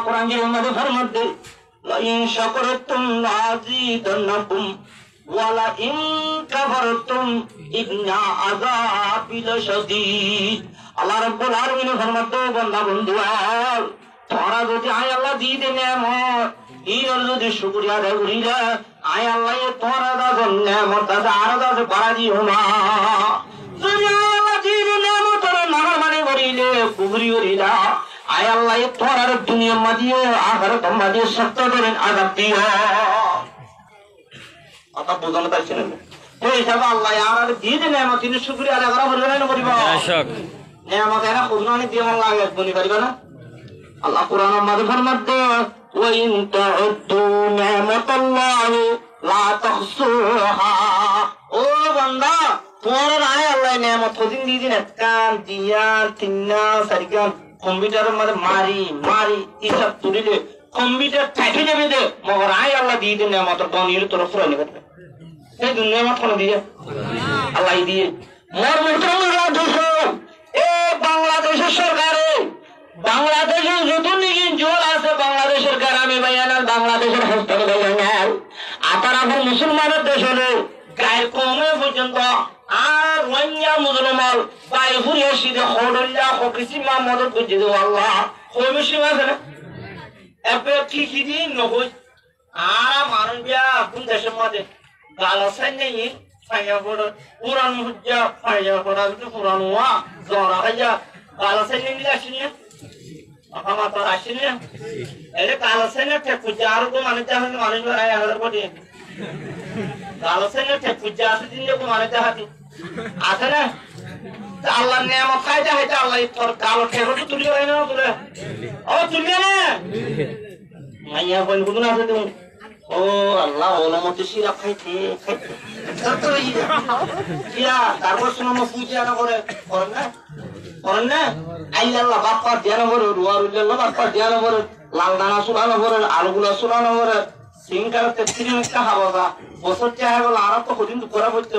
কোরআনের মধ্যে ফরমাতে লা ইন শাকারতুম লাযিদান্নাকুম ওয়া লা ইন কাফারতুম ইন্না আযাবি লাশাদীদ। আল্লাহ রাব্বুল আলামিন ফরমাতে বান্দা বন্ধুরা তোরা যদি আয় আল্লাহ দিয়ে নেমত ইর যদি শুকরিয়া আদায় করিলা আয় আল্লাহ তোরা দাদন নেমত আর দাদ পারা দিও না। যদি আয় আল্লাহ দিয়ে নেমত তোরা নাফরমানি করিলে কুফরি করিলা আয় আল্লাহ তোরা দুনিয়া মাদিয়ে আখিরাত মাদিয়ে সত্য করেন আযাব দিও। কথা বোঝানো পারছেন এই হিসাবে আল্লাহ আর দিয়ে নেমত তিনি শুকরিয়া আদায় করা বলবেন না বলিবা নেমত এরা খুশনানি দিয়ে মন লাগে বলি পারিবা না। আল্লাহ কোরআনের মধ্যে ফরমাতে ওয়া ইন তাউদ্দু নি'মাতাল্লাহি লা তাহসুহা। ও বান্দা তোর আয় আল্লাহ নেমত দিন দিন কান দিয়া তিন্না সারিকান কম্পিউটারের মধ্যে মারি হিসাব তুলিলে কম্পিউটার কাটে যাবে দে মগর আয় আল্লাহ দিয়ে দিন নেমত বনির তোর ফুরানি করবে সেই দুনিয়া মত কোন দিয়ে আল্লাহ দিয়ে মোর মুহতামিরা দুশো এ বাংলাদেশের সরকারে বাংলাদেশের যত নাকি জল আছে বাংলাদেশের গ্রামে বাইয়ানার বাংলাদেশের হাসপাতাল বাইয়ানার আতার এখন মুসলমানের দেশ হলে গায়ের কমে পর্যন্ত আর রোহিঙ্গা মুসলমান পায়ে ফুরিয়ে সিধে হডল্লা হকিসিমা মদত করছে দেবো আল্লাহ কমে সীমা আছে না এবার ঠিকই দিন নহই আর মানুষ বিয়া কোন দেশের মধ্যে গালাসাই নেই ফাইয়া পড়ে পুরান হজ্জা ফাইয়া পড়া পুরান হওয়া জ্বর হাইয়া গালাসাই নেই আসেনি আমার তো আসেনি এটা গালাসাই না ঠেক পূজা আর তো মানুষ মানুষ বেড়ায় আমাদের কোটি গালাসাই না ঠেক পূজা আছে দিন যে মানুষ হাতি আছে না আল্লাহ নিয়ামত খাইতে খাইতে আল্লাহ তোর কালো ঠেকো তো তুলি হয় না তুলে ও তুলবে না মাইয়া বল বুঝুন আছে তুমি ও আল্লাহ ওলামতে সিরা খাইতে সিরা তারপর শুনো পূজা না করেন না আল্লাহ বাপ্পা ধ্যান করে রুয়ারুল্লাহ বাপ্পা ধ্যান করে লাল দানা সুলানো করে আলুগুলা সুলানো করে সিংকারতে তিরিমিকা হাওয়া বছর চাহে বলে আর তো কদিন করা হচ্ছে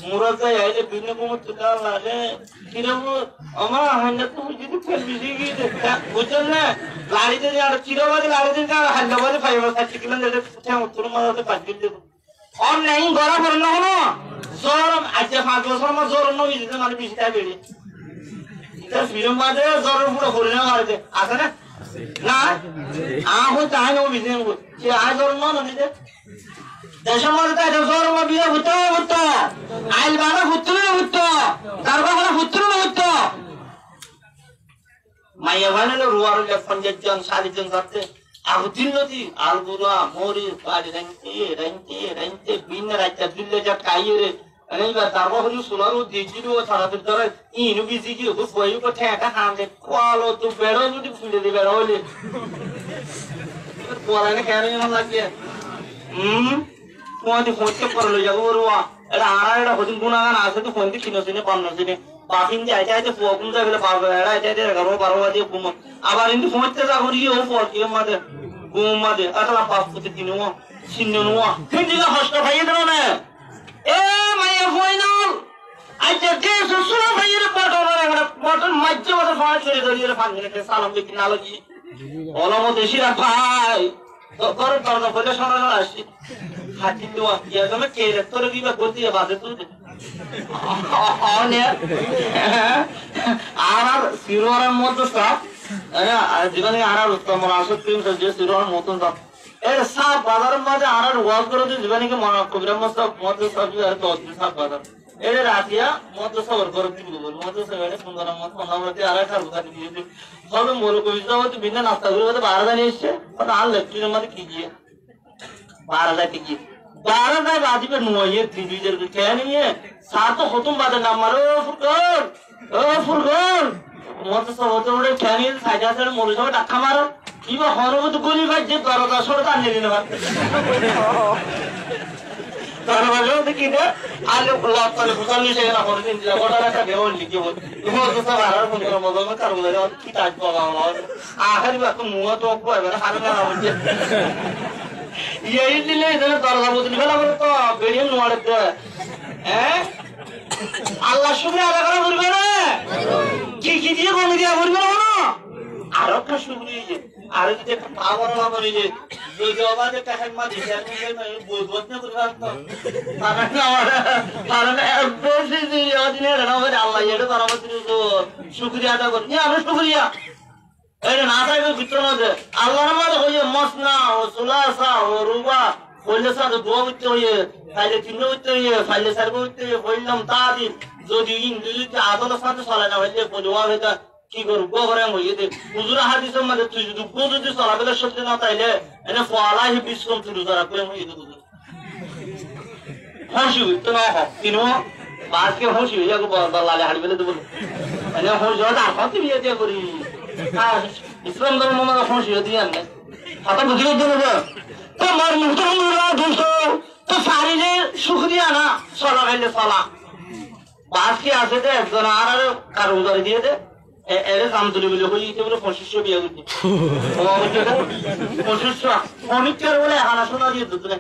মুরাদ যাই আইলে বিভিন্ন কুমুর তুলা লাগে কিরম আমার হান্ডা তুমি যদি ফেলবি গিয়ে বুঝছেন না লাড়িতে আর চিরবাদী লাড়িতে হান্ডাবাদী ফাইবার থাকছে কিনা উত্তর মাঝে পাঁচ দিন দেবো আর নেই গড়া করে না হলো জ্বর আজকে 5 বছর আমার জ্বর নই মানে বেশিটা বেড়ে ফিরম বাদে জ্বরের পুরো হরিণা মারছে আছে না না আহো চাই না বিজে যে আজ জ্বর না নিতে দেশের মধ্যে তাই জ্বর মা বিয়ে হতো আইল বানা হতো তারপর হতো মাইয়া বানালো রুয়ার পঞ্চাশজন 60 জন যাচ্ছে আহু দিন নদী আলগুরা মরি বাড়ি রাইতে বিন রাইতে দিল্লে যা কাইরে এইবার তারপর হলো সোলার দিজিও ছাড়াতে ধরে ইনু বিজি কি তো বইও তো ঠেকা হামে কোয়ালো তো বেড়ো যদি ফুলে দি বেড়ো হলে কোয়ালানে কেন এমন লাগে কোয়াদি ফোনতে করলো যাবো রুয়া এটা আড়াইটা হদিন গুণাগান আছে তো ফোনতে কিনোছিনে পান্নছিনে বাকিন যে আইতে ফুয়াকুম যাবে পাবে এড়া আইতে 11-12 দিয়ে ঘুম আবার কিন্তু ফোনতে যাবো ইও ফল কি মাদে ঘুম মাদে আতলা পাঁচ ফুটে কিনো সিন্নুয়া কিন্তু হস্ত ভাইয়ে দাও না এ মাইয়া ফাইনাল আচ্ছা কে সুসুরা ভাইয়ের বটন মাইজে বটন ফাইল ছেড়ে ধরিয়ে ফান মিনিটে সালাম লিখি না লাগি অলম দেশিরা ভাই তো করে দরজা বলে শোনা আসি হাতি দোয়া ইয়া তুমি কে রে তোর দিবা গতি বাজে তুই অনে আর সিরোয়ার মধ্যে সব আর জীবনে আর উত্তম আসল প্রেম যে সিরোয়ার মতন সব এর সাপ বাজারের মধ্যে আর ওয়াজ করে দিয়ে জীবনীকে কবিরা মস্তক মধ্যে সবজি আর তো সাপ বাজার এর রাতিয়া মধ্যে সবর করে দিব বল মধ্যে সবরে সুন্দর মত অন্যমতে আর একটা বুঝা দিয়ে দিই সব মোর কবিতা হতে বিনা নাস্তা করে হতে 12 জানি এসে আর আল লেকচারের মধ্যে কি গিয়ে 12 জাতি কি 12 জাতি বাজিবে নয়ে দিদিদের কে নিয়ে সাত তো হতুম বাদে নাম মারো ফুরগন মধ্যে সব হতে ওরে খেয়ে সাইডা সাইডে মোর সব টাকা মারো কিবা হরবত গলি ভাই যে দরজা সরে টান নিয়ে নেবা দরজা দেখি না আলো লক করে বুঝালি সেখানে হরে দিন যা বড় একটা বেওল লিখে বল তোমার তো সব আর ফোন করে মজা না কারো বলে কি কাজ পাবা আমার আখারি বা তো মুয়া তো কইবে না হারে না বলছে এই দিলে দরজা বদলি ফেলা করে তো বেরিয়ে নোয়াড়ে তো হ্যাঁ আল্লাহ শুকরিয়া আদায় করা বলবে না কি দিয়ে কমে দিয়া বলবে না আরো একটা শুকরিয়া আর যদি একটা পাওয়ার হবে যে যদি আবার একটা হেলমা দিছে আমি বই বদনা করে রাখতো কারণ বেশি দিনের হবে আল্লাহ এটা করার তো শুকরিয়া আদা করি আমি শুকরিয়া এটা না থাকবে ভিতরে না আল্লাহর নামে হইয়ে মসনা ও সুলাসা ও রুবা বললে সাথে দোয়া করতে হইয়ে ফাইলে চিহ্ন করতে হইয়ে ফাইলে সার্ভ করতে হইয়ে বললাম তাদি যদি ইংরেজিতে আদলের সাথে চলে না হইলে বলুয়া হইতা কি করব গোবরে হইয়ে দে হুজুরা হাদিসের মধ্যে তুই যদি যদি চলাবেলা সত্যি না তাইলে এনে ফলাহি বিশ্বম শুরু করা করে হইয়ে দে হুজুর হসি তো না হয় কিনো বাসকে হসি হইয়া গো লালে হাড়ি বেলে দেব এনে হসি হতা হতি বিয়ে দিয়ে করি ইসলাম ধর্ম মানে হসি হতি আনলে কথা বুঝিয়ে দেব তোমার মুহতরমরা দোস্ত তো সারিলে শুকরিয়া না চলা গাইলে চলা বাসকে আছে দে একজন আর কারো উদারি দিয়ে দে এর কাম তুলি বলে হইতে বলে 2500 বিয়ে করতে ও হইতে 2500 অনিকের বলে হানা শোনা দিয়ে দিত না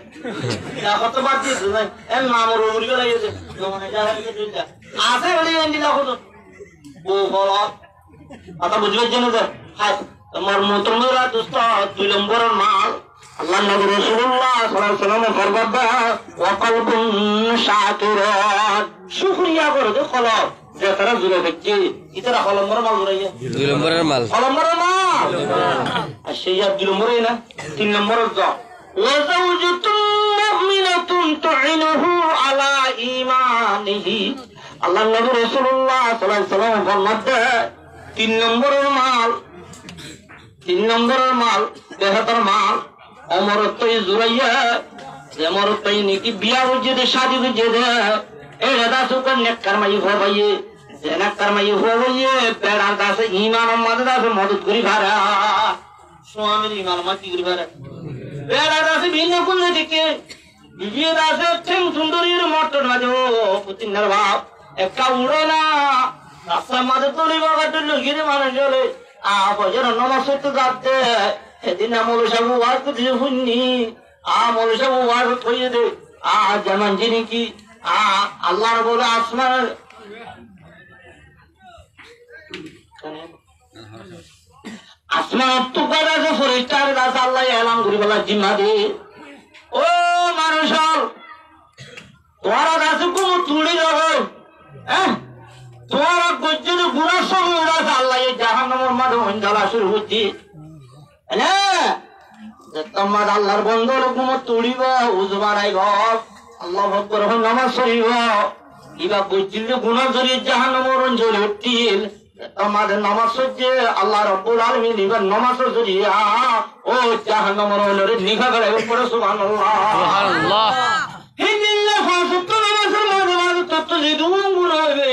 কত বাদ দিয়ে দিত না এর নাম ওর উড়ি গেল এই যে মানে যারা দিলা আছে বলে এন্ডিলা কত ও বলা কথা বুঝবে জানো যে হাই তোমার মুহতরমরা দোস্ত 2 নম্বরের মাল আল্লাহ নবী রাসূলুল্লাহ সাল্লাল্লাহু আলাইহি ওয়াসাল্লাম ফরমাদা ওয়া কলবুন শাকিরাত শুকরিয়া করে দে কলব যে তারা জুড়ে দেখছি ইতারা কলমর মাল জুড়াইয়া 2 নম্বরের মাল কলমর মাল আর সেই 2 নম্বরে না 3 নম্বরের জ ওয়া যাওজাতুন মুমিনাতুন তুইনুহু আলা ঈমানিহি আল্লাহ নবী রাসূলুল্লাহ সাল্লাল্লাহু আলাইহি ওয়াসাল্লাম ফরমাদা 3 নম্বরের মাল বেহতর মাল অমরত্বই জুড়াইয়া অমরত্বই নাকি বিয়া বুঝে দে শাদি বুঝে দে এই দাদা সুকর নেককার মাই হবাইয়ে যে নেককার মাই হবাইয়ে বেড়ার দাসে ইমান মাদে দাসে মদত করি ভাড়া স্বামীর ইমান মা কি করি ভাড়া বেড়ার দাসে ভিন্ন করলে দেখে বিয়ে দাসে ঠেং সুন্দরীর মটন মাঝে ও পুতিনার বাপ একটা উড়ে না রাস্তার মাঝে তলি বাগাটের লুকিয়ে মানুষ চলে বজর নমাজ পড়তে যাচ্ছে সেদিন আমল সাহেব ওয়াজ করতে শুননি আমল সাহেব ওয়াজ হইয়ে দে যেমন যিনি কি আল্লাহর বলে আসমান তুকার আছে ফরিস্টার আছে আল্লাহ এলাম করি বলা জিম্মা দে ও মানুষ তোমার কাছে কোনো তুলি যাবে হ্যাঁ তোমার গজ্জের গুণার সঙ্গে উড়াছে আল্লাহ এই জাহান্নামের মাঝে হঞ্জালা শুরু হচ্ছে তোমার আল্লাহর বন্ধুর কোনো তুলিব উজবা নাই ঘর আল্লাহ ভক্তর নামাজ শরীব ইবা গজ্জিল গুণার জড়িয়ে জাহান্নামের অঞ্জলি উঠছিল তোমাদের নামাজ সহ্যে আল্লাহ রব্বুল আলামিন ইবার নামাজ জড়িয়ে ও জাহান্নামের অঞ্জলি নিভা গেলে পড়ে সুবহানাল্লাহ সুবহানাল্লাহ হিন্দিল্লাহ ফাসুত্ত নামাজের মাঝে মাঝে তত্ত্ব জিদুন গুণ হবে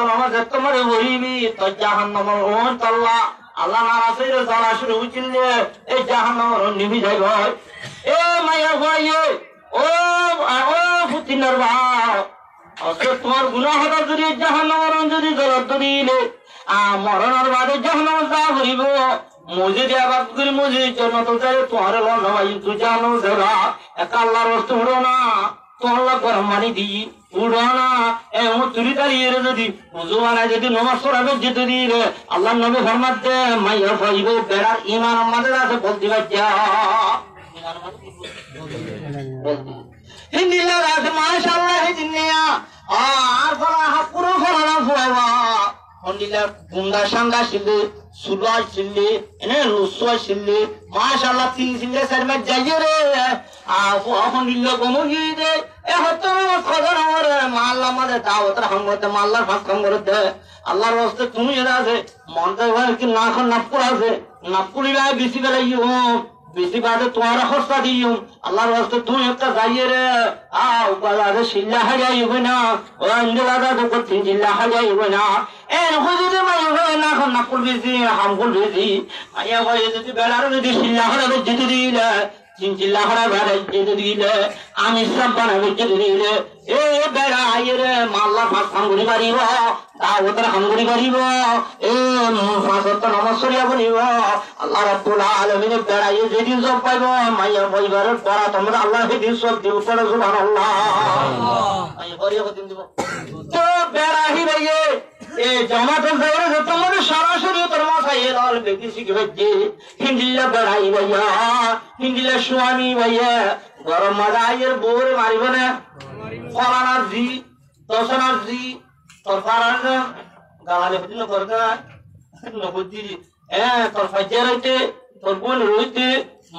নামাজ তোমার হইবি তো জাহান্নামের অঞ্চল্লাহ আল্লাহ নারাজের জ্বালা শুরু হয়েছিল এই জাহান্নামের নিভি যাইব এ মায়া ভাই ও পুতিনার ভাই তোমার গুনাহ হঠাৎ যদি জাহান্নামের যদি জলত দিলে মরণের বাদে জাহান্নাম যা করিব মসজিদে আবাদ করি মসজিদ জন্য তো চাইলে তোমার লন্ড ভাই তুই জানো দেবা এক আল্লাহর বস্তু উড়ো না তোমার গরম পানি দিই উড়ো না এমন তুলি দাঁড়িয়ে যদি উজু বানায় যদি নমাজ পড়াবে যেতে দিলে আল্লাহ নবী ফরমাত দে মাইয়া ভাইব বেড়ার ইমান আমাদের আছে বলতে পারছা হিন্দিলা আছে মাশাআল্লাহ হিন্দিয়া আর ফলা হাকুরো ফলা ফুয়াবা হন্দিলা গুন্ডা সাঙ্গা শিলে সুলাই শিলে এনে রুসুয়া শিলে মাশাআল্লাহ তিন শিলে সারমে যাইয়ে রে হন্দিলা গমগি দে এ হতো খবর আমারে মাল্লা আমারে দাওয়াতের হাঙ্গতে মাল্লার ভাগ করতে আল্লাহর রাস্তে তুমি এরা আছে মনটা হয় কি না খন নাপুর আছে নাপুরি গায় বেশি বেলাইও বেশি বাদে তোমার খরচা দিও আল্লাহর রাস্তে তুমি একটা যাইয়ে রে বাজারে শিল্লা হাজাইব না ও আঞ্জলা দাদা করতে জিল্লা হাজাইব না এন হুজুরে মাই হয় না খন নাপুর বেশি হামকুল বেশি মাইয়া ভাই যদি বেলার যদি শিল্লা হাজাবে যেতে দিলে চিল্লা হারা বেড়াই যেতে দিলে আমি সব বানাবে যেতে দিলে এ বেড়া রে মাল্লা ভাত হাঙ্গুড়ি পারিব দাওয়াতের হাঙ্গুড়ি পারিব এ ফাঁসত নামাজ সরিয়া বলিব আল্লাহ রাব্বুল আলামিন বেড়াইয়ে যেদিন সব পাইব মাইয়া পরিবারের পড়া তোমরা আল্লাহ সেদিন সব দিব পড়ে সুবহানাল্লাহ আমি পরিয়া কদিন দিব তো বেড়া হিরাইয়ে এই জামাতের জায়গায় যত মানে সরাসরি তোর মাথায় এল বেশি শিখবে যে হিন্দিলা বেড়াই ভাইয়া হিন্দিলা স্বামী ভাইয়া গরম মাঝে আইয়ের বউরে মারিব না ফলানার জি দশনার জি তোর পাড়ার না গালালে হইতে করবে না নবুদ্ধি তোর ফাইজা রইতে তোর বোন রইতে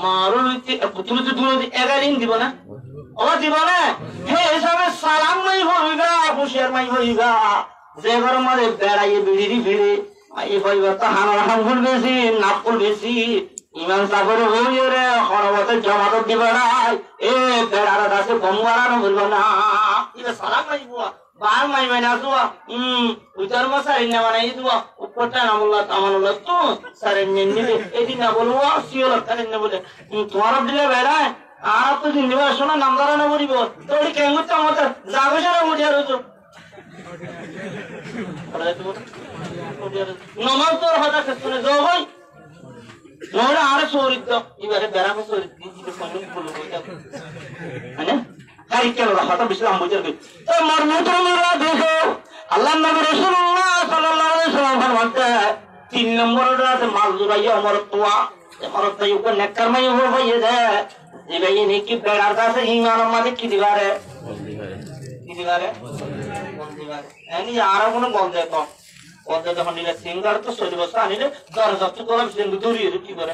মারও রইতে পুতুল দুটো 11 দিন দিব না ও দিব না হে হিসাবে সালাম নাই হইবা হুশিয়ার নাই হইবা যে গরম মাঝে বেড়াইয়ে বিড়ি ভিড়ে এই হইবা তো হানার হাঙ্গুল বেশি নাকুল বেশি ইমান সাগরে হইয়ে রে হরবতে জমাত দিবে না এ বেড়ার কাছে বমগারানো বলবো না এটা সালাম নাই বুয়া বার মাই মাইনা দুয়া উইতার মাসা ইন্না মানে দুয়া উপরটা নামুল্লাহ তামানুল্লাহ তো সারে নিলে এদিন না বলবো সিওল কানে না বলে তোমার দিলে বেড়ায় আর তো দিন দিবা শোনা নামদারা না বলিব তোড়ি কেঙ্গুত আমাদের যাবে সারা মুড়িয়া রইছো নমাজ তোর হঠাৎ শুনে যাও ভাই নহলে আরে চরিত্র এবারে বেড়াবো চরিত্র দিতে ফোন বলবো হ্যাঁ হারি কেন হঠাৎ বিশ্রাম বুঝে তো মর্মতরা দেখো আল্লাহ নবী রাসূলুল্লাহ সাল্লাল্লাহু আলাইহি ওয়াসাল্লাম ফরমাতে 3 নম্বরটা আছে মালজুরাইয়া মরতুয়া মরতাই উপর নেকর মাই হো ভাই দে এই ভাই নে কি বেড়ার কাছে ঈমান আমাদের কি দিবারে কি দিবারে এনি আর কোনো গন্ধ দেখো গন্ধ যখন নিলে সিঙ্গার তো সরি বসা আনিলে দর যত কলম সিঙ্গু দূরিয়ে কি করে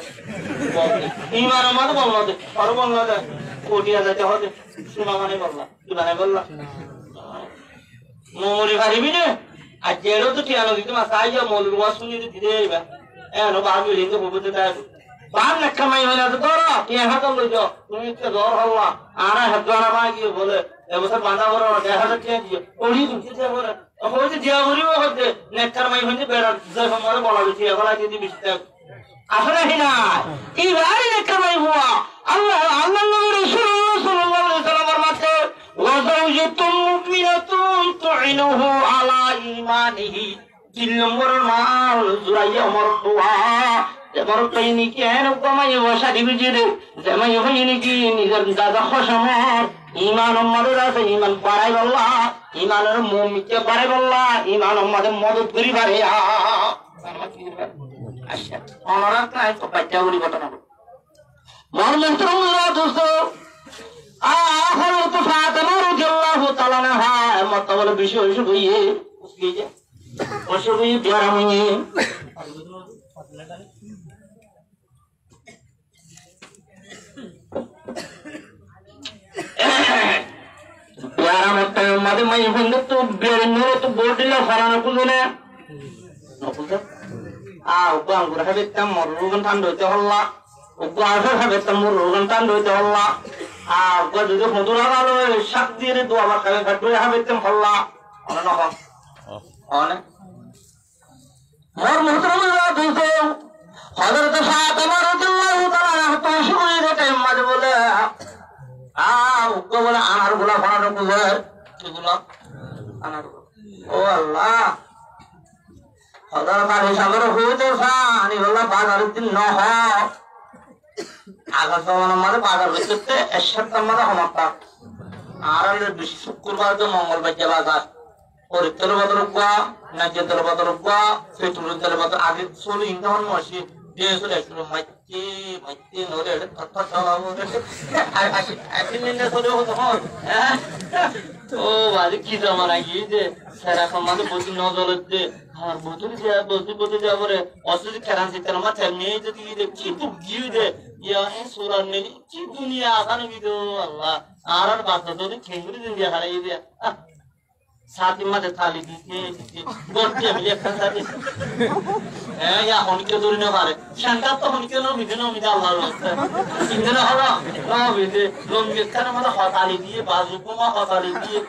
ঈমান আমাদের বললো দে আর বললো দে কোটিয়া যেতে হবে শোনা মানে বললা কি মানে বললা মোমরি ভারিবি নে আর জেরো তো টিয়ানো দিতে মা সাই যা মোল রুয়া শুনি দিতে যাইবা এনো বাবু লিখে বলতে তাই বান না কামাই হইনা তো ধরো কি হাত লই যাও তুমি তো ধর হল্লা আর হাতওয়ালা মা কি বলে এবছর বাঁধা বড় 1000 টাকা দিয়ে ওড়ি দিতে বলে হইতে দিয়া বলিও হতে নেকর মাই হইতে বেড়া যাই আমারে বলা দিছি এগুলা যদি বিস্তার আসলে হিনা এই বাড়ি নেকর মাই হুয়া আল্লাহ আল্লাহ নবী রাসূলুল্লাহ সাল্লাল্লাহু আলাইহি ওয়াসাল্লামের মাঝে ওয়াজাউজাতুম মুমিনাতুন তুইনুহু আলা ঈমানিহি 3 নম্বরের মাল জুরাইয়া মরতুয়া এবার কইনি কি এন কমাই বসা দিবি যে জামাই হইনি কি নিজের দাদা খসমর ঈমান আমাদের আছে ঈমান পারাই আল্লাহ ঈমানের মুমিনকে পারাই আল্লাহ ঈমান আমাদের মদত করি পারে আচ্ছা ওনারা কাই তো বাচ্চা উড়ি ঘটনা মরমন্তরা দোস্ত আখর তো ফাতেমা রাদিয়াল্লাহু তাআলা আনহা মত বলে বিষয় হইয়ে বুঝলি যে ওসবই বিয়ার হইয়ে प्यारा मत मादे मैं बंदे तो बेरनो तो बोर्डिला फराना कुजने नकुजा उप अंगुर हबेत्तम मरुगन थांदोते हल्ला उप आफर हबेत्तम मरुगन थांदोते हल्ला उप जुदि हदुरा गालो शक्ति रे दुआ बाकाले गडुय हबेत्तम हल्ला अन नह अन मर मुहतरम दुसो हजरत फातिमा রাদিয়াল্লাহু তাআলা তো শুনে রে টাইম মাঝে বলে উগ্র বলে আনার গুলা ফোনানো বুঝার এগুলো আনার ও আল্লাহ হজরত আলী সাগর হইতে সানি বললা বাজারের দিন ন হ আগা সমান আমাদের বাজার হইতে এসব আমাদের হমাতা আর বেশি শুক্রবার তো মঙ্গলবার যে বাজার পরিত্তর বদর গুয়া নাজ্যতর বদর গুয়া পেট্রোলের বদর আগে চলে ইনকাম মাসি দেশে একটু মাইতে মাইতে নরে কথা চালাবো আইনে করে হতো ও বাড়ি কি জমা নাকি যে সারা সমাজে বসে নজরতে আর বদল যে বসে যাব রে অসুবিধা কারণে তার মাথা নিয়ে যদি দেখি তো গিয়ে দে ইয়া এ সুরার নেই কি দুনিয়া আসান বিদো আল্লাহ আর বাচ্চা তো খেঙ্গুরি দিন দিয়া হারাই দে साथ में मदद थाली दी गोटे मिले खाते हैं या होने दूरी न मारे शंका तो होने लो मिले ना मिले अल्लाह लोग इंद्र हवा ना मिले लोग मिलकर मतलब हताली दिए बाजू को माँ हताली दिए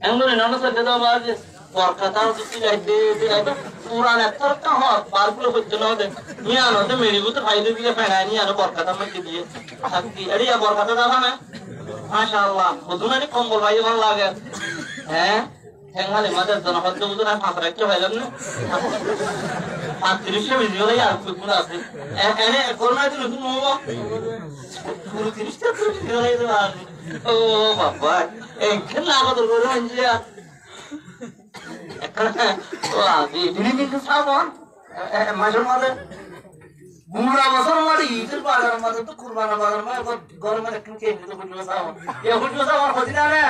एंगुले ना ना सच्चे तो बाज बरकता तो किसी जाते पूरा नेतर का हो बाल पुलो कुछ ना दे ये आना तो मेरी को तो फायदे दिए फैला नहीं आना बरकता में किसी हक्की अरे या बरकता था ना माशाअल्लाह बुजुना ने कम्बल भाई ভালো লাগে হ্যাঁ ঠেঙ্গালে মাঝে জন হদ্দ বুঝুনা ফাঁস রাখতে পাইলাম না 35 ভিডিও লাই আর কুকুর আছে এনে করোনা দিন তুমি মোবা পুরো 30 টা ভিডিও লাই দাও ও বাবা এই খেলা কত করে হইছে তিনি কিন্তু সাবন মাসের মাঝে বুড়া বছর মাঝে ঈদের বাজার মাঝে তো কুরবানা বাজার মাঝে গরম মাঝে কিনতে তো বুঝলো সাবন এ বুঝলো সাবন হচ্ছে না রে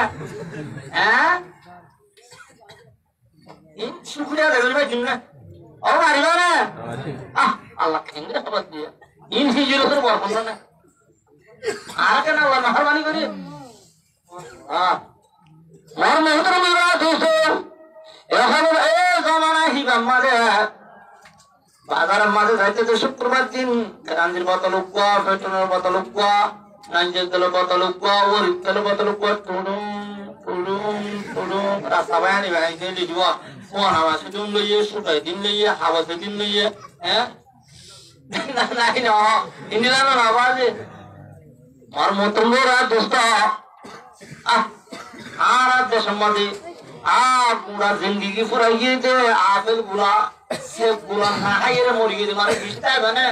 হ্যাঁ ইন শুকরিয়া দেবেন ভাই জন্য ও আরিবা না আল্লাহ কেন্দ্রে খবর দিয়ে ইন হিজুর তোর বরকত না আর কেন আল্লাহ মেহরবানি করি আমার মেহরবানি দোস্ত এখন এই জামানা হিবাম মাঝে বাজারের মাঝে যাইতে তো শুক্রবার দিন গাঞ্জির বোতল উকুয়া পেট্রোলের বোতল উকুয়া নাঞ্জের তেলের বোতল উকুয়া ওরির তেলের বোতল উকুয়া টুডুম টুডুম টুডুম রাস্তা বায়ানি বায়ানি দিয়ে লিখব ফোন হাওয়া সেদিন লইয়ে সুটাই দিন লইয়ে হাওয়া সেদিন লইয়ে হ্যাঁ নাই না ইন্দিরা না বাজে আর মতলরা দোস্ত আর দেশের মাঝে পুরা জিন্দগি পুরাই গিয়েছে আপেল গুলা সেব গুলা না খাইয়ে মরি গেছে মানে বিষটা মানে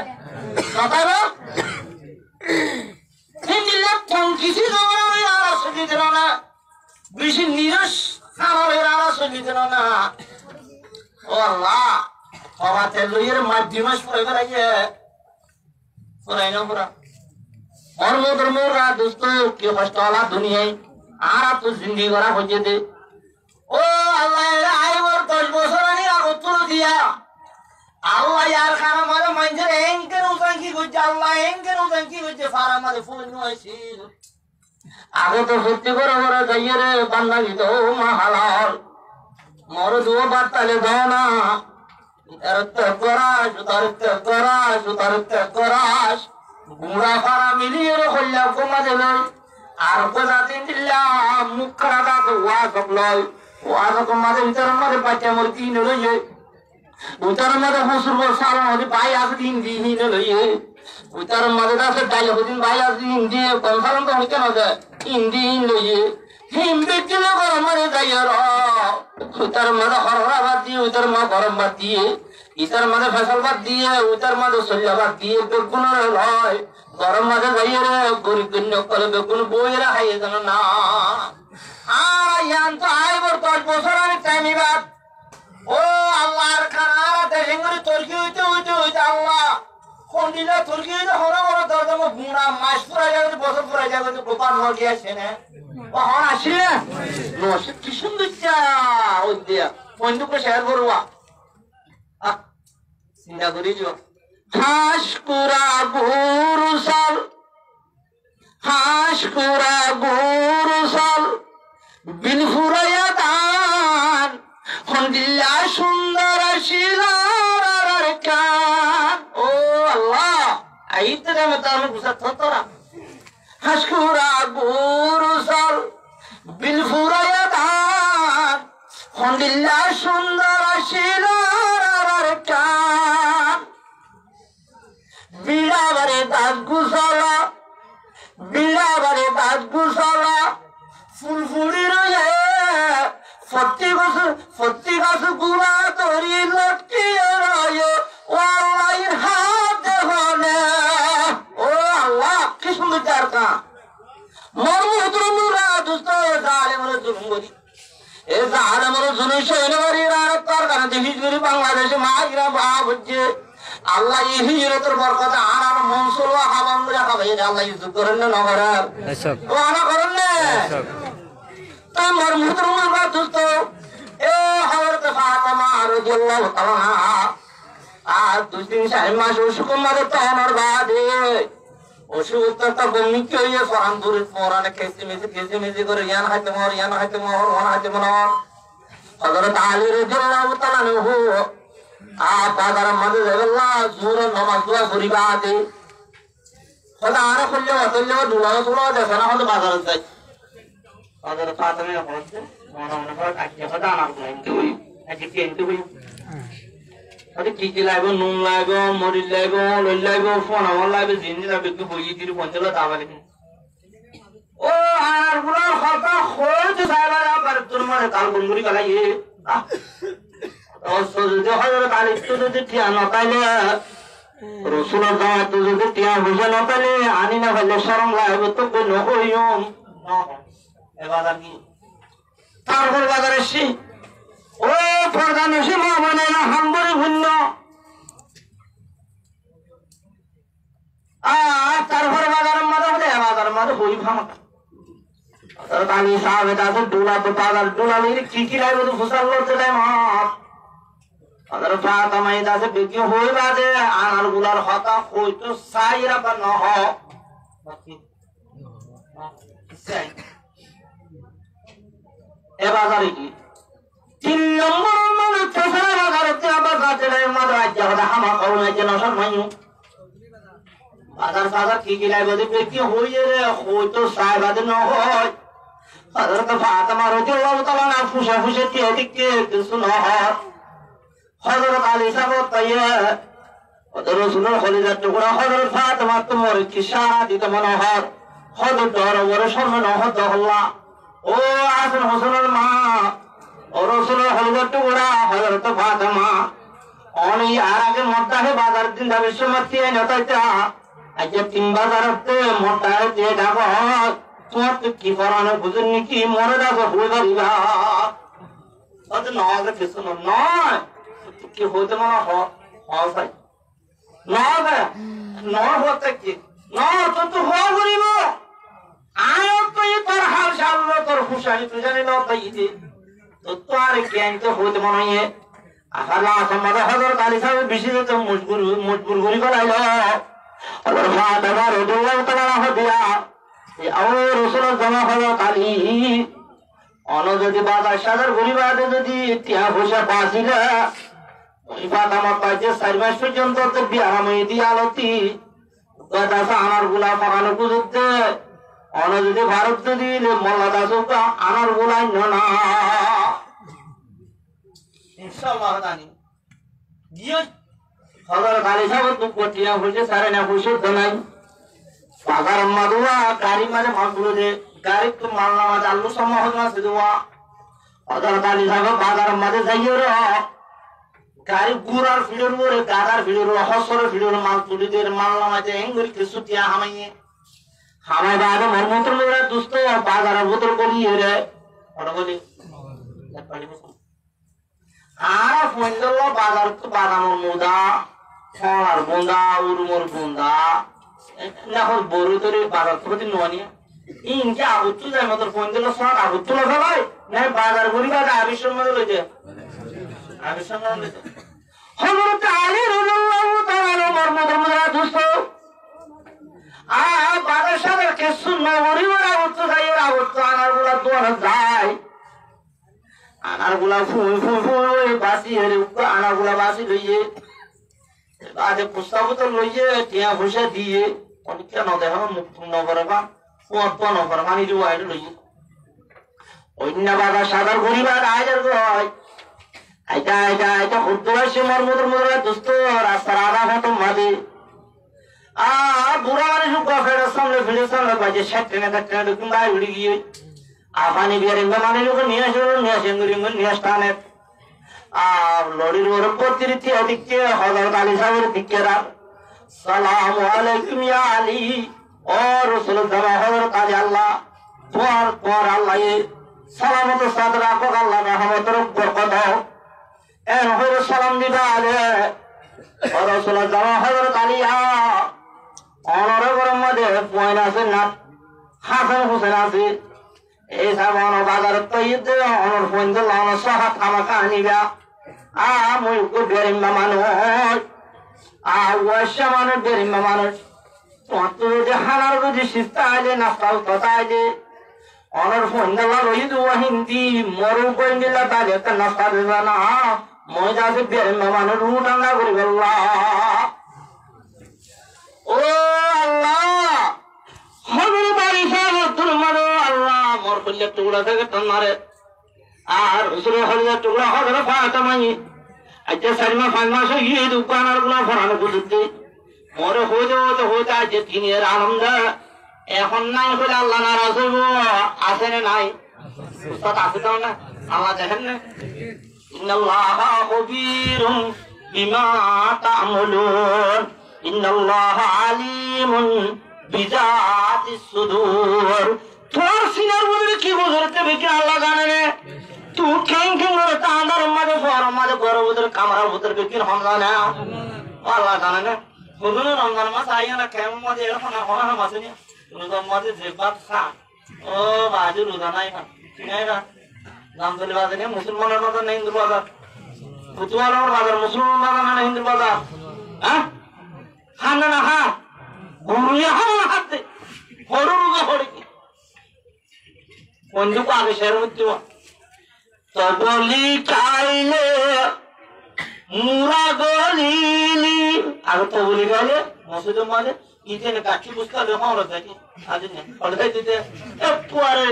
কিছু চলিতে না বেশি নিজস আমার চলিতে না ও আল্লাহ বাবা তেল লইয়ের মাধ্যম মাস পরে ফেরাইয়ে পুরাই না পুরা ধর্ম ধর্মরা দোস্ত কি কষ্ট হলা দুনিয়ায় আর তো জিন্দগি করা হয়ে দে ও আল্লাহ আইবর 10 বছর আনি আগত দিয়া আল্লাহ ইয়ার খানা মারে মাইন্ডের এনকের উজান কি কইছে আল্লাহ এনকের উজান কি কইছে ফারা মারে ফোন নইছিল আগে তো সত্যি করে ওরা যাইয়ে রে বান্না গিত মা হালাল মর দুও বাতালে দাও না করাস বুড়া ফারা মিলিয়ে হইলা কমা দেবে আর কোজাতে দিলাম মুখ খারাপ তো ওয়া সকলয় ওয়া সকল মাঝে ভিতরের মাঝে বাচ্চা মোর কিন লইয়ে ভিতরের মাঝে হুসুর সাল মাঝে ভাই আছে দিন দিন লইয়ে ভিতরের মাঝে আছে ডাইলে দিন ভাই আছে দিন দিয়ে কনফারেন্স তো হইতে না যায় দিন লইয়ে হিম বেচিলে গরম মারে যাই আর ভিতরের মাঝে হরহরা বাদ দিয়ে ভিতরের মা গরম বাদ দিয়ে ইতার মাঝে ফসল বাদ দিয়ে উতার মাঝে সরিয়া বাদ দিয়ে বেগুন হয় গরম মাঝে যাইয়ে রে গরিব করে বেগুন বইয়েরা খাইয়ে যেন না আর ইয়ান তো আইবর 10 বছর আমি টাইমি বাদ ও আল্লাহর খানা দেশেঙ্গরি তর্কি হইতে হইতে হইতে আল্লাহ কোন দিলে তর্কি হইতে হরা হরা দরদম গুণা মাস পুরা যাবে বছর পুরা যাবে গোপাল নদী আসে না ও হন আসিলে নসে কি সুন্দর চা ওই দিয়া বন্ধুকে শেয়ার করবা চিন্তা করি যো হাস কুরা গুরুসাল হাস কুরা গুরুসাল বিন ফুরাইয়া দান হন্দিল্লা সুন্দর শিলার কান ও আল্লাহ আইতে রে মত আমি বুঝাত তোরা হাস কুরা গুরুসাল বিন ফুরাইয়া দান হন্দিল্লা সুন্দর শিলার কান বিড়াবারে দাঁত গুছালা ফুলফুলি রয়ে ফত্তি গাছ গুলা তরি লটকিয়ে রয়ে ও আল্লাহর হাত হলে ও আল্লাহ কি সুন্দর চারকা মরমুদ্রমুরা দুষ্ট জালেমর জুলুমগরি এ জালেমর জুলুম সৈনগরি রাত তার কারণে হিজরি বাংলাদেশে মাইরা বাপ হচ্ছে আল্লাহ এই হিজরতের বরকত আর মনসুল হাবাম করে খাবাই আল্লাহ ইজ্জত করেন না নগরার ও আনা করেন না তোমার মুহতরমা দোস্ত এ হযরত ফাতেমা রাদিয়াল্লাহু তাআলা আর 2-3 মাস অসুখ মাঝে তহনার বাদে অসুখ তো বমি কি হইয়ে ফরান দূরে ফরানে কেসে মেজে করে ইয়ান হাতে মর ওনা হাতে মর হযরত আলী রাদিয়াল্লাহু তাআলা নহু বাজারের মাঝে আল্লাহ জোর নামাজ দোয়া করি বাদে খোদা আর খুললে অতলে দুলা দেখে না হলে বাজারে যাই বাজারে ফাতেমা বলছে মনে হয় আজকে খোদা আমার কিন্তু হই আজকে কিন্তু হই আরে কি লাগবে নুন লাগবে মরিচ লাগবে লই লাগবে ফোন আমার লাগবে জিন্দি লাগবে কি বই দির পঞ্চলা দাবালে ও আর গুলা কথা হইতে সাইবারা পারে তোর মানে কাল বন্ধুরি গালাইয়ে যদি হযরত আলী তো যদি টিয়া না পাইলে রাসূলের দাওয়াত যদি টিয়া বুঝে না পাইলে আনি না পাইলে শরম লাগবে তো কোন হইম এবার কি তারপর বাজারে এসে ও প্রধান সীমা মানে না হাম্বরি ভিন্ন আর তারপরে বাজারের মাঝে হই ভাঙা কালি সাহেব আছে ডোলা তো বাজার ডোলা লিখে কি লাগবে তো ফুসাল করতে দেয় মাপ আদার ফাতামাই দাসে বিকি হই বাজে আনার গুলার হতা হই তো সাইরা বা নহ এ বাজারে কি 3 নম্বর মানে ছসরা বাজারে আবার গাছের মাঝে রাজ্য কথা হামা করুন যে নসর মাইনু বাজার কি লাগবে বিকি হই রে হই তো সাই বাজে ন হয় আদার তো ফাতামা রাদিয়াল্লাহু তাআলা না ফুসে দিয়ে দিকে কিছু ন হয় হযরত আলী সাহেব তাইয়া রাসূলের খলিজার টুকরা হযরত ফাতেমা তোমার কি সারা দিতে মনোহর হযরত দরবারে সম্মান হতে হল্লা ও হাসান হোসেনের মা ও রাসূলের খলিজার টুকরা হযরত ফাতেমা অনি আর আগে মদ্দাহে বাজার দিন দাবি সমতি নতাইতা আজ 3 বাজারতে মদ্দাহে দিয়ে যাব তোমার তো কি করানো বুঝুনি কি মরে যাবে হই বাড়িবা অত নগে কিছু নয় কি হইতে মনে হয় হতে কি তো হওয়া করিব আয় তো তোর হাল সামনে তোর হুসানি তুই জানি না তাই তো তোর জ্ঞান তো হইতে মনে হয় আল্লাহ সম্মানে হযরত আলী সাহেব বেশি তো মজবুর করি ফেলাইল আল্লাহ ফাতেমা রাদিয়াল্লাহু তাআলা হদিয়া এই আওর রাসূলের জামা হযরত আলী অন যদি বাজার সাদার গরিবাদে যদি টিয়া পয়সা বাঁচিলা ওই ফাতেমা পাইছে 4 মাস পর্যন্ত তো বিয়ামই দি আলতি দাদা আমার গুলা পাকানো বুঝতে অন যদি ভারত যদি মোল্লা দাসুকা আমার গুলাই না ইনশাআল্লাহ জানি দিও হযরত আলী সাহেব তো কোটিয়া হইছে সারে না পয়সা নাই বাজার মাদুয়া গাড়ি মানে মাগুলো যে গাড়ি তো মাল নামা চালু সম্ভব না সেদুয়া হযরত আলী সাহেব বাজার মাঝে যাইও রে গাড়ি গুড়ার ফিডের উপরে গাদার ফিডের হসরের ফিডের মাল তুলিদের মাল নামাতে এঙ্গুরি কিছু টিয়া হামাই বাদে মর্মন্ত্র মেরা দুস্ত বাজারের বোতল বলি রে ওটা বলি আর ফোনদল বাজার তো বাদামর মুদা ফলার বুন্দা উরুমর বুন্দা এখন বড় ধরে বাজার প্রতি নোয়ানি ইনকে আবুত্তু যায় মতো ফোনদল সব আবুত্তু না ভাই না বাজার ঘুরি বাজার আবিষ্কার মতো লইছে আবিষ্কার না লইছে হযরত আলী রাদিয়াল্লাহু তাআলা মর্মন্ত্র মেরা দুস্ত বাজার সাদের কিছু নগরী ওরা উত্তর যায় আবুত্তু আনার গুলা দোয়ার যায় আনার গুলা ফুই বাসি হেরে আনার গুলা বাসি লইয়ে বাদে প্রস্তাব তো লইয়ে টিয়া পয়সা দিয়ে অনেক কেন দেখা মুখ নগরে বা পথ নগর মানি দিব আইলে লইয়ে অন্য বাজার সাদার গরিবার আইলের গয় আইটা হুদ্দু আসে মর্মদের দোস্ত রাস্তার আধা ফটো মাদে বুড়া মানুষ ফেরার সামনে ভিড়ের সামনে বাজে 60 টাকা ঢুকুন গায়ে উড়ে গিয়ে আফানি বিয়ার মানে লোক নিয়ে আসেন নিয়ে স্থানে লড়ির ওর প্রতিরিতি দিকে হযরত আলী সাহেবের দিকে রাত সালামু আলাইকুম ইয়া আলী ও রাসূল জামা হযরত আলী আল্লাহ তোমার আল্লাহ সালামত সাদর রাখো আল্লাহ রহমতের বরকত এর হইরে সালাম দিবা আলে ও রাসূল জামা হযরত আলী অনরে গরম মধ্যে পয়না আছে না হাসান হোসেন আছে এই সাবান বাজার তো ইতে অনর ফোনদল অনর সাহা থামাকা আনিবা মই কো বেরিমা মানুষ ওয়াশা মানুষ বেরিমা মানুষ তো যে হানার যদি সিস্তা আইলে নাস্তাও কথা আইলে অনর ফোনদল রইদু হিন্দি মরু কইলা তালে একটা নাস্তা দেবা না মই যাতে বেরিমা মানুষ রুটাঙ্গা করে গেল্লা ও আল্লাহ হযরত আলী সাহেব তুলমারে আল্লাহ মোর কইলে টুকরা থেকে তন্নারে আর রাসূলের হযরত টুকরা হযরত ফাতেমাই আজকে 4 মাস গিয়ে দোকানের গুলা ফরানো বুঝতে মোরে হইতে আজকে দিনের আনন্দ এখন নাই হলে আল্লাহ নারাজ হইব আছে না নাই উস্তাদ আছে তো না আল্লাহ দেখেন না ইন্নাল্লাহা খবীরুম বিমা তা'মালুন ইন্নাল্লাহা আলিমুন বিজাতিস সুদূর তোর সিনার মধ্যে কি বুঝতে বেকি আল্লাহ জানে রে তুই খেং খেং করে তাঁদের মাঝে ফরম মাঝে গরম ভিতরে কামড়ার ভিতরে বিক্রি হমলা না আল্লাহ জানে না কোন রমজান মাস আইয়া না কেমন মাঝে এরকম না মাসে নিয়ে রোজার মাঝে যে বাদ খা ও বাজে রোজা নাই খা নাই না নামতলি বাজার নিয়ে মুসলমানের বাজার না হিন্দুর বাজার ফুতুয়ালার বাজার মুসলমান বাজার না হিন্দুর বাজার হ্যাঁ খান না হা ঘুরিয়ে হাতে হরু রোজা হরে কি বন্ধুকে আগে শেয়ার করতে তবলি খাইলে মুরা গলিলি আগে তবলি খাইলে মসজিদের মাঝে ইতেনে কাঠি বুঝতে হবে হওয়ার দেখি আজ হঠাৎ দিতে একটু আরে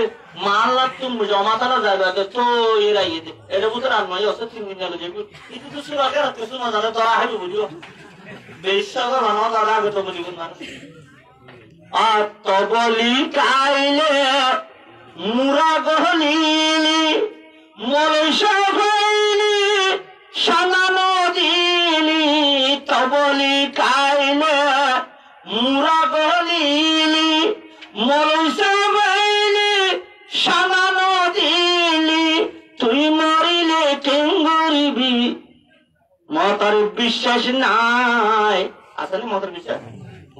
মাল্লা তুমি জমাতালা যাবে তো এরা ইয়ে এটা বুঝতে আর নয় অসে 3 দিন গেলে যাবি কিন্তু তো সুরা কে রাখতে শোনা যাবে তোরা হাবি বুঝিও বেশাগা বানাও তারা আগে তবলি গুণ মানুষ আর তবলি খাইলে মুরা গলিলি মলসা হইলি সানানো দিলি তবলি খাইলে মুরা গলিলি মলসা হইলি সানানো দিলি তুই মরিলে কেন গরিবি মতার বিশ্বাস নাই আসলে মতার বিশ্বাস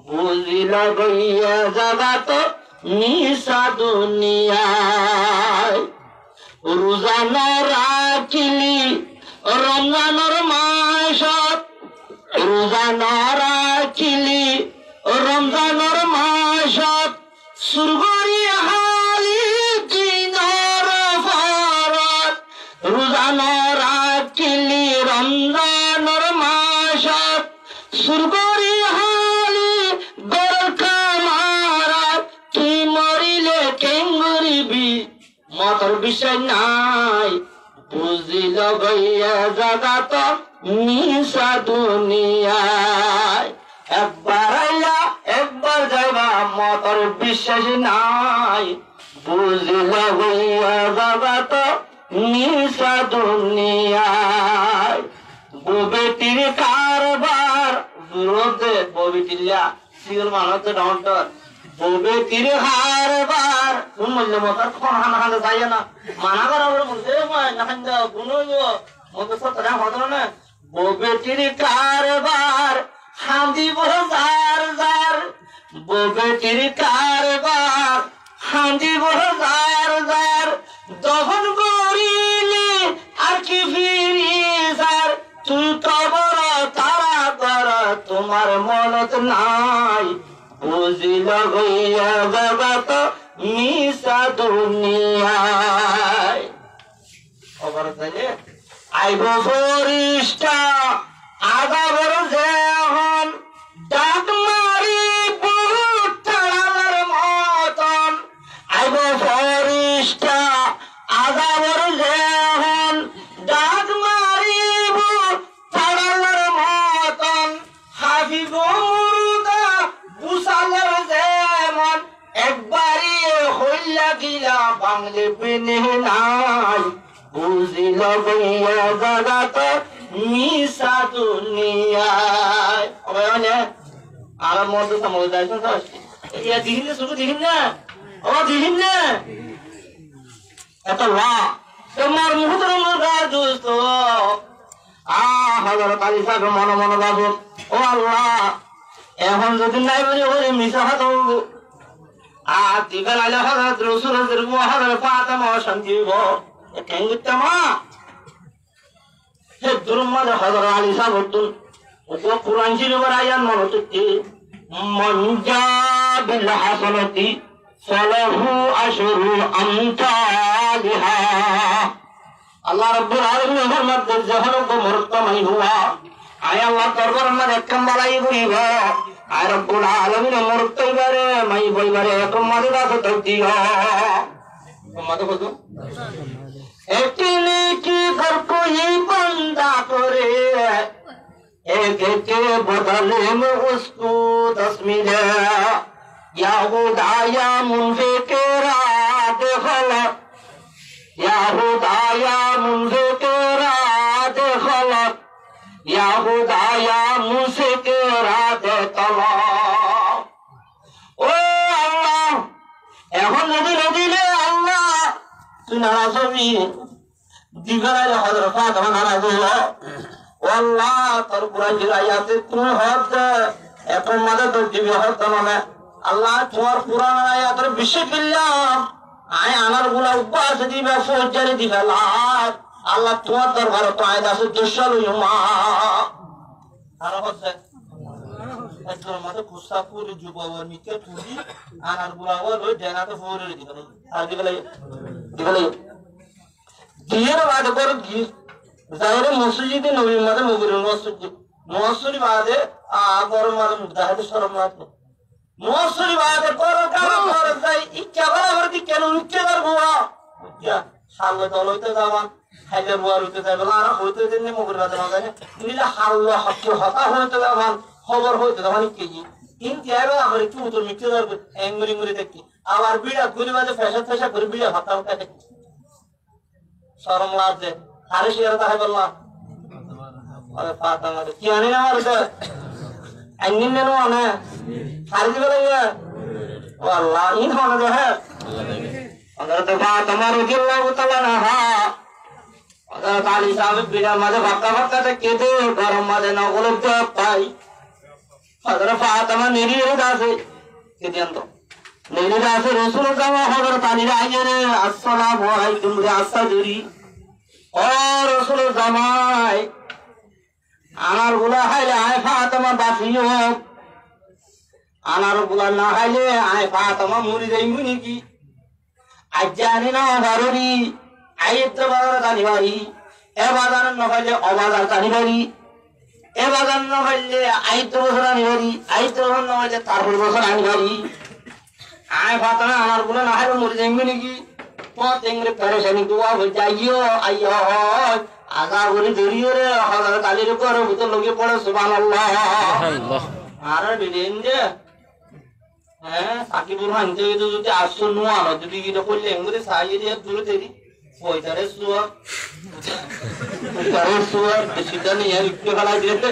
বুঝিল গইয়া যাবা তো নিশা দুনিয়ায় রোজানো রাখিলি রমজানোর মাসত রোজানো রাখিলি রমজানোর মাসত সুরগরি হালি দিনর ফরত রোজানো রাখিলি রমজানোর মাসত সুরগরি হালি বরকা মারাত তুই মরিলে কেন গরিবি মতর বিষয় নাই বুঝিল গইয়া জাগা তো নিশা দুনিয়ায় একবার আইলা একবার যাইবা মতর বিশ্বাস নাই বুঝিল গইয়া জাগা তো নিশা দুনিয়ায় ববেটির কারবার বিরোধে ববেটিলা সিগল মানুষ ডন্টর ববেটির হারবার কোন মূল্য মতার খন হানা হানা যায় না মানা করা বলে বলতে না হান্দা কোন মত সতরা হতো না ববেটির কারবার হাঁদি বড় জার জার ববেটির কারবার হাঁদি বড় জার জার দহন করিলে আর কি ফিরি জার তুই কবর তারা কর তোমার মনত নাই বুঝিল গইয়া যাবা তো মিশা দুনিয়ায় খবর তাইলে আইব ফরিস্তা আগাবর যেহন ডাক মারি বহুত তাড়ালার মতন আইব ফরিস্তা আগাবর যেহন ডাক মারিব তাড়ালার মতন হাবিব মুরদা বুসালার যেমন একবারই হইলা গিলা বাংলে পেনে নাই বুঝিল গইয়া জাগা তো মিশা দুনিয়ায় আর মধ্যে সময় যাইছেন ইয়া দিহিন শুধু দিহিন না ও দিহিন না এত লা তোমার মুহূর্তের গার দোস্ত হযরত আলী সাহেব মনে মনে ভাবেন ও আল্লাহ এখন যদি নাই বলে ওরে মিশা হাত আর দিগাল আলা হযরত রাসূলের হযরত ফাতেমা সঞ্জীব কেঙ্গুত্তামা হে দুরমাদ হযরত আলী সাহেব ও কুরআন শরীফের আয়াত মনে হচ্ছে মনজা বিল হাসানাতি ফালাহু আশরু আমসালিহা আল্লাহ রাব্বুল আলামিন ফরমাতে যখন কো মুরতামাই হুয়া আয় আল্লাহ দরবার মধ্যে একম বালাই করিবা আয় রব্বুল আলামিন মুরতাইবারে মাই বইবারে একম মধ্যে দাসত দিও মত বলতো একটি নেকি ঘর কোই বন্দা করে एक के बदले में उसको 10 मिले याहुदाया मुंफे के रात खलत याहुदाया मुंफे के रात खलत याहुदाया मुंफे के रात तला ओ अल्लाह এখন নদী নদীলে আল্লাহ তুই নারাজ হবি দিগায় হযরত ফাতেমা নারাজ হলো আল্লাহ তোর কুরআনের আয়াতে তুমি হদ এখন মাদে তো দিবি হদ না আল্লাহ তোমার কুরআনের আয়াতের বিশ্বাস করলাম আয় আনার গুলা উপবাস দিবে ফজরে দিবে আল্লাহ তোমার দরবারে তো আয়াত আছে দুশালু মা আর হচ্ছে একজন মাদে কুসাপুরি যুববর মিকে তুলি আনার গুলা ওই জানাতে ফজরে দিবে আর দিবে দিয়ের বাদ করে দি জাহিরে মসজিদে নবী মাদে মুগরিন মসজিদ বাদে গরম মাদে মুদাহাতে শরম মাদে মসজিদ বাদে করো কাম করে যাই ইচ্ছা বরাবর দি কেন উঠতে পারবো ইচ্ছা সালে দলইতে যাওয়া খাইলে বুয়ার হইতে যাবে আর হইতে দিনে মুগরিন বাদে না জানে নিলে হাল্লা হত্যা হতা হইতে যাবে খবর হইতে যাবে কেজি তিন যাবে আবার একটু উত্তর মিটতে যাবে এঙ্গুরি মুরি দেখি আবার বিড়া গুলি বাদে ফেসা করে বিড়া হত্যা হত্যা দেখি শরম লাগছে আরে শিয়ার তাহে বললাম আরে ফাতেমা কি আনি না মারতে আইনিন নেনো আনে সারি দিবে লাগে ও আল্লাহ ইন হনে দেহে হযরত ফাতেমা রাদিয়াল্লাহু তাআলা আনহা হযরত আলী সাহেব বিড়ার মাঝে ভাক্কা কেঁদে গরম মাঝে নগল পাই হযরত ফাতেমা নিরিয়ে দাসে কেদিয়ান্ত নিরিয়ে দাসে রাসূল জামা হযরত আলী আইরে আসসালামু আলাইকুম রে আসাদুরি ও রাসূল জামাই আনার গুলা হাইলে আয় ফাতেমা বাঁচিও আনার গুলা না হাইলে আয় ফাতেমা মরি যাইমু নাকি আজ জানি না বারুরি আইত বাজার জানি বাড়ি এ বাজার না হইলে অবাজার জানি বাড়ি এ বাজার না হইলে আইত বছর আনি বাড়ি আইত বছর না হইলে তারপর বছর আনি বাড়ি আয় ফাতেমা আনার গুলা না হাইলে মরি যাইমু নাকি পথ এংরে পরেশানি দুয়া হয়ে যাইও আইয় আগা বলি ধরিও রে হযরত আলীর উপর ভিতর লগে পড়ে সুবহানাল্লাহ সুবহানাল্লাহ আর বিদিন যে হ্যাঁ সাকিবুর রহমান যদি আসছো নোয়া না যদি এটা করলে এমরে সাইয়ে দিয়ে দূরে দেরি পয়সারে সুয়া সেটা নিয়ে একটু ফেলাই দিয়েছে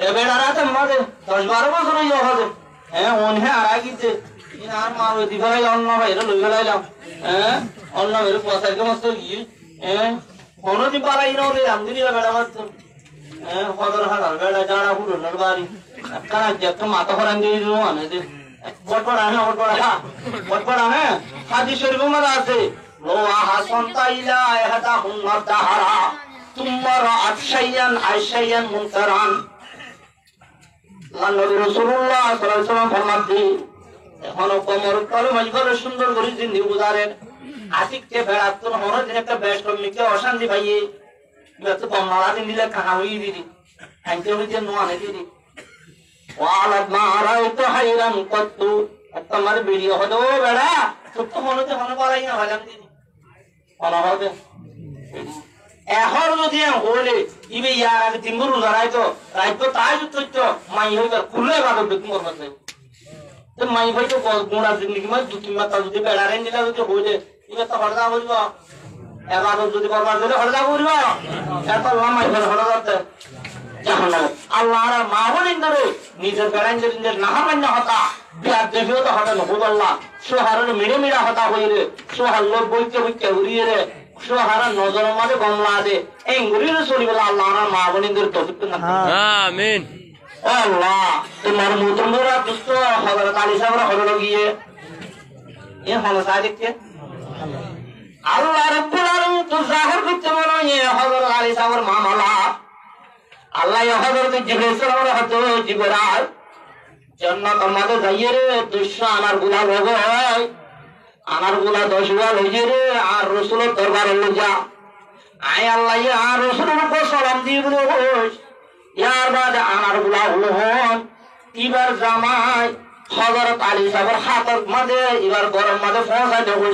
এবার আর আছে মাঝে 10-12 বছর হয়ে যাবে হ্যাঁ অন্য আর আগিতে আর মা ওই দিভাই অন্য ভাইরা লই ফেলাইলাম হ্যাঁ অন্য ভাইরা পয়সাকে মস্ত গিয়ে হ্যাঁ কোনদিন পালাই না ওদের আমদিরা বেড়া মারত হ্যাঁ হদর হাজার বেড়া জাড়া হুড়োর বাড়ি কানা একটা মাথা ফরান দিয়ে দিল মানে যে বটপড়া হ্যাঁ হাদিস শরীফে মারা আছে লো আহাসান তাইলা ইহাদা হুন্না তাহারা তুমার আশায়ান আশায়ান মুনকারান নবী রাসূলুল্লাহ সাল্লাল্লাহু আলাইহি ওয়াসাল্লাম ফরমাতে এখন কোমর তলে মজবুর সুন্দর করে জিন্দি গুজারেন আতিককে বেড়াতন হর দিন একটা বেশ মিকে অশান্তি ভাইয়ে যত কমলা দিন দিলে কাহা হই দিদি আনতে হইছে নোয়ানে দিদি ওয়ালাদ মা রাইতু হাইরান কত তোমার ভিডিও হলো বেড়া ছোট মনতে মনে পড়াই না ভালাম দিদি কোন হবে এখন যদি হলে ইবে ইয়ার আগে তিনগুরু ধরাইতো রাইতো তাই তো মাই হইবার খুলে বাদ দেখুন করবে তো মাই ভাই তো গুণা জিন্দগি মানে দুটি মাত্রা যদি বেড়ারেন দিলা যদি হইলে ইবে তো হড়দা বলব এবার যদি করবার দিলে হড়দা বলব এত লামাই হড়দা করতে জাহান্নাম আল্লাহর মাহবুলিন ধরে নিজের বেড়াইন যদি না মান্য হতা বিয়ার দেখিও তো হবে নহুদ আল্লাহ সোহারের মিড়ে মিড়া হতা হইরে সোহার লোক বইতে বইতে উড়িয়ে রে সোহারা নজর মাঝে গমলা দে এঙ্গুরির চলিবলা আল্লাহর মাহবুলিন ধরে তৌফিক না আমিন আল্লাহ তোমার মুতমরা দুষ্ট হযরত আলী সাহেব হলো গিয়ে এ হলো সাই দেখতে আল্লাহ রাব্বুল আলামিন তো জাহির করতে মনে হয় হযরত আলী সাহেবের মামলা আল্লাহ হযরত জিবরাইল সালামের হাতে জিবরাইল জান্নাতের মাঝে যাইয়ে রে 200 আনার গুলা লগয় আনার গুলা 10 গুলা লইয়ে রে আর রাসূলের দরবারে লই যা আয় আল্লাহ আর রাসূলের উপর সালাম দিয়ে বলে ইয়ার বাদে আনার গুলা হন এবার জামাই হযরত আলী সাহেবের হাতের মাঝে এবার গরম মাঝে পৌঁছাই দেবো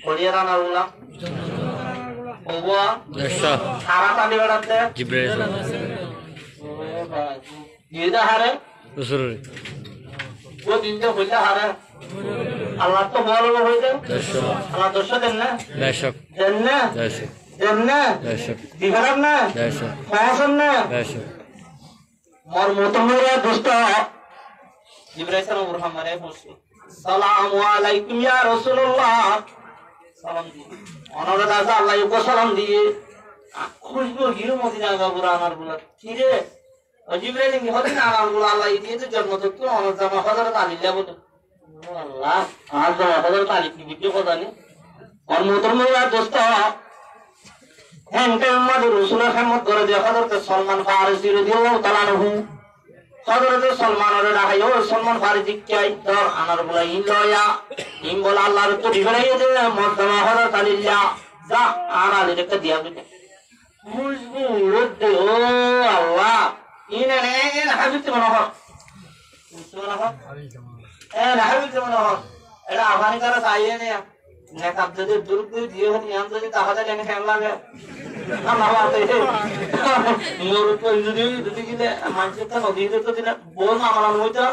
বলিয়ে আনার গুলা ওয়া আচ্ছা সারা তালি বেড়াতে জিব্রাইল ইদা হারে রাসূল ও দিনতে হইলা হারে আল্লাহ তো বলবো হইছে আল্লাহ দোষ দেন না বেশক দেন না বেশক দেন না বেশক দিবেন না বেশক ফাসন না বেশক মোর মতমরে দোস্ত জিব্রাইল সালাম রহমানে বলছে সালামু আলাইকুম ইয়া রাসূলুল্লাহ সালাম দিয়ে অনরে দাদা আল্লাহ ইউকে সালাম দিয়ে খুশবু হিরো মদিনা বাবুরা আমার গুলা কিরে জিবরাইল কি হদিন আমার গুলা আল্লাহ দিয়ে তো জন্ম তো অনর জামা হযরত আলী লে বলে আল্লাহ আর জামা হযরত আলী কি বিক্রি কথা নি আর মোহতরমা দোস্ত হেনতে উম্মত রাসূলের খেদমত করে যে হযরত সলমান ফারসি রাদিয়াল্লাহু তাআলা আনহু হযরত সলমানের রাহায়ো সলমান ফারসি চাই তোর আনার বলা ইলয়া ইম বলা আল্লাহর তো দিবেই যে মর্তমা হযরত আলীল্লাহ যা আর আলী রেখে দিয়া বিতে মুজবু রদ্দে ও আল্লাহ ইনে নে হাবিত মনোহ সুবহানাল্লাহ হাবিত মনোহ এটা আফানি করা চাইয়ে নে নেকাব যদি দুরুদ দিয়ে হন ইয়াম যদি তাহলে লেনে কেমন লাগে আল্লাহ আতে মোর তো যদি গিলে মানছে তো নদীতে তো দিনা বল আমার মইতা